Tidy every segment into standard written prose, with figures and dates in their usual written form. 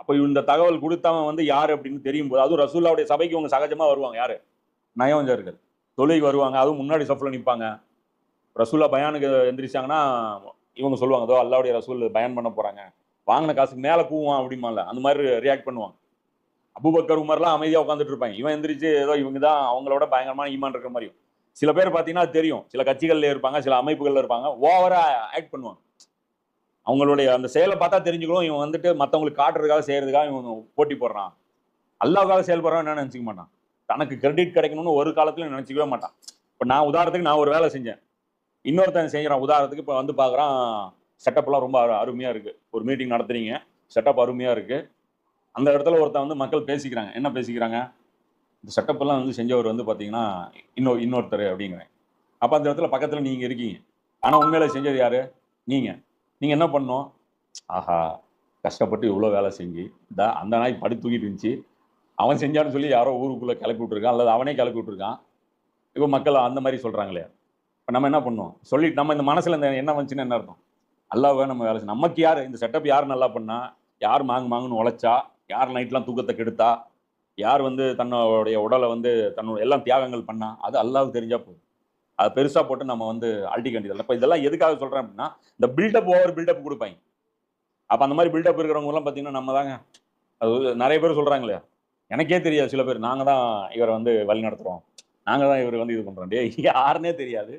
அப்ப இந்த தகவல் கொடுத்தவன் வந்து யாரு அப்படின்னு தெரியும் போது, அதுவும் ரசூலுல்லாவுடைய சபைக்கு இவங்க சகஜமா வருவாங்க. யாரு? நயவஞ்சகர்கள். தொழுகைக்கு வருவாங்க. அதுவும் முன்னாடி சஃப்ல நிப்பாங்க. ரசூல்லா பயானுக்கு எந்திரிச்சாங்கன்னா, இவங்க சொல்லுவாங்க, "இதோ அல்லாஹ்வுடைய ரசூல் பயான் பண்ண போறாங்க. வாங்குன காசுக்கு மேல கூவுவான்" அப்படிம்பான்ல. அந்த மாரி ரியாக்ட் பண்ணுவாங்க. அபூபக்கர், உமர்லாம் அமைதியா உட்கார்ந்துட்டு இருப்பாங்க. இவன் எந்திரிச்சு ஏதோ இவங்க தான் அவங்களோட பயங்கரமான ஈமான் இருக்கிற மாரியும். சில பேர் பார்த்தீங்கன்னா, அது தெரியும். சில கட்சிகள்ல இருப்பாங்க, சில அமைப்புகள்ல இருப்பாங்க. ஓவரா ஆக்ட் பண்ணுவாங்க. அவங்களுடைய அந்த செயல பார்த்தா தெரிஞ்சுக்கணும், இவன் வந்துட்டு மத்தவங்களுக்கு காட்டுறதுக்காக, செய்றதுக்காக இவன் போட்டி போடுறான். அல்லாஹ்வுக்காக செயல்படுறவன் என்ன நெனச்சுக்க மாட்டான். தனக்கு கிரெடிட் கிடைக்கணும்னு ஒரு காலத்திலும் நெனச்சுக்கவே மாட்டான். இப்ப நான் உதாரணத்துக்கு நான் ஒரு வேலை செஞ்சேன். இன்னொருத்தன் செய்றான். உதாரணத்துக்கு இப்ப வந்து பார்க்குறான், செட்டப்லாம் ரொம்ப அருமையா இருக்கு. ஒரு மீட்டிங் நடத்துறீங்க. செட்டப் அருமையா இருக்கு. அந்த இடத்துல ஒருத்தன் வந்து மக்கள் பேசிக்கிறாங்க. என்ன பேசிக்கிறாங்க? இந்த செட்டப் எல்லாம் வந்து செஞ்சவர் வந்து பார்த்தீங்கன்னா, இன்னொருத்தரு அப்படிங்கிறேன். அப்ப அந்த இடத்துல பக்கத்துல நீங்க இருக்கீங்க. ஆனா உண்மையில செஞ்சது யாரு? நீங்க. நீங்க என்ன பண்ணணும்? ஆஹா! கஷ்டப்பட்டு இவ்ளோ வேலை செஞ்சு, அந்த நாய் படுத்து தூங்கிட்டு இருந்துச்சு. அவன் செஞ்சான்னு சொல்லி யாரோ ஊருக்குள்ள கிளப்பி விட்டுருக்கான். அல்லது அவனே கிளப்பி விட்டுருக்கான். இப்ப மக்கள் அந்த மாரி சொல்றாங்களே. இப்ப நம்ம என்ன பண்ணணும்? சொல்லிட்டு நம்ம இந்த மனசுல இந்த எண்ணம் வந்துச்சுன்னா என்ன அர்த்தம்? அல்லாஹ்வுக்காக நம்ம வேலை செய்யணும். நமக்கு யாரு? இந்த செட்டப் யார் நல்லா பண்ணா? யார் மாங்குன்னு உழைச்சா? யார் நைட்லாம் தூக்கத்த கெடுத்தா? யார் வந்து தன்னுடைய உடல வந்து தன்னோட எல்லாம் தியாகங்கள் பண்ணா? அது அல்லாஹ்வுக்கு தெரிஞ்சா போதும். அத பெருசா போட்டு நம்ம வந்து அழட்டிக்க வேண்டியதில்ல. இப்ப இதெல்லாம் எதுக்காக சொல்றேன் அப்படின்னா, இந்த ஓவர் பில்டப் குடுப்பாய்ங்க. அப்ப அந்த மாரி பில்டப் இருக்கிறவங்கலாம் பார்த்தீங்கன்னா, நம்ம தாங்க அது நெறைய பேர் சொல்றாங்களே, எனக்கே தெரியாது சில பேர். நாங்க தான் இவர வந்து வழிநடத்துறோம். நாங்க தான் இவர வந்து இது பண்றோம். டேய் யாருன்னே தெரியாது.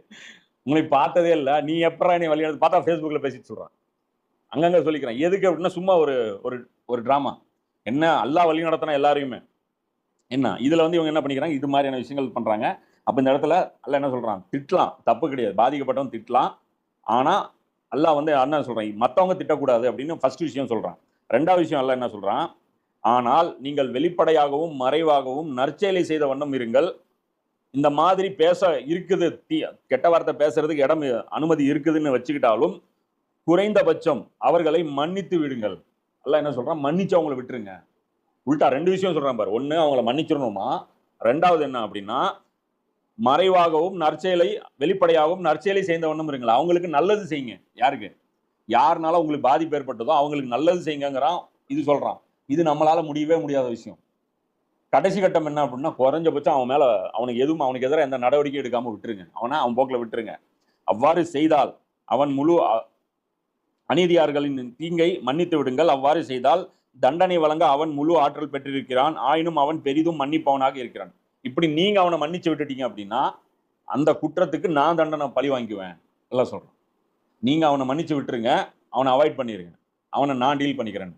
உங்களை பார்த்ததே இல்ல. நீ எப்புட்றா என்னைய வழிநடத்த பார்த்தா Facebookல பேசிட்டு சொல்றான். அங்கங்க சொல்லிக்கிறான். எதுக்கு அப்டின்னா சும்மா ஒரு ஒரு ஒரு டிராமா. என்ன அல்லாஹ் வழி நடத்துனா எல்லாரையுமே. என்ன இதுல வந்து இவங்க என்ன பண்ணிக்கிறாங்க, இது மாரியான விஷயங்கள் பண்றாங்க. அப்ப இந்த இடத்துல அல்லாஹ் என்ன சொல்றான்? திட்டலாம். தப்பு கிடையாது. பாதிக்கப்பட்டவன் திட்டலாம். ஆனா, அல்லாஹ் வந்து என்ன சொல்றான்? மத்தவங்க திட்டக்கூடாது அப்படின்னு ஃபர்ஸ்ட் விஷயம் சொல்றான். 2வது விஷயம் அல்லாஹ் என்ன சொல்றான்? ஆனால் நீங்கள் வெளிப்படையாகவும், மறைவாகவும் நற்செயலை செய்த வண்ணம் இருங்கள். இந்த மாதிரி பேச இருக்குது. கெட்ட வார்த்தை பேசுறதுக்கு இடம் அனுமதி இருக்குதுன்னு வச்சுக்கிட்டாலும், குறைந்தபட்சம் அவர்களை மன்னித்து விடுங்கள். அல்லாஹ் என்ன சொல்றான்? மன்னிச்சு அவங்கள விட்டுருங்க. உல்டா 2 விஷயம் சொல்றான் பாரு. 1 அவங்கள மன்னிச்சிரணுமா, 2வது என்ன அப்படின்னா, மறைவாகவும் நற்செயலை வெளிப்படையாகவும் நற்செயலை செய்த வண்ணம் இருங்கள். அவங்களுக்கு நல்லது செய்யுங்க. யாருக்கு? யாருனால உங்களுக்கு பாதிப்பு ஏற்பட்டதோ அவங்களுக்கு நல்லது செய்யுங்கங்கிறான். இது சொல்றான். இது நம்மளால முடியவே முடியாத விஷயம். கடைசி கட்டம் என்ன அப்படின்னா, குறைஞ்சபட்சம் அவன் மேல அவனுக்கு எதிரா எந்த நடவடிக்கையும் எடுக்காம விட்டுருங்க. அவன் போக்குல விட்டுருங்க. அவ்வாறு செய்தால் அவன் முழு அநீதியார்களின் தீங்கை மன்னித்து விடுங்கள். அவ்வாறு செய்தால் தண்டனை வழங்க அவன் முழு ஆற்றல் பெற்றிருக்கிறான். ஆயினும் அவன் பெரிதும் மன்னிப்பவனாக இருக்கிறான். இப்படி நீங்க அவன மன்னிச்சு விட்டுட்டீங்க அப்படின்னா, அந்த குற்றத்துக்கு நான் தண்டனை பழி வாங்கிக்குவேன். எல்லாம் சொல்றான். நீங்க அவன மன்னிச்சு விட்டுருங்க. அவன அவாய்ட் பண்ணிருங்க. அவன நான் டீல் பண்ணிக்கிறேன்.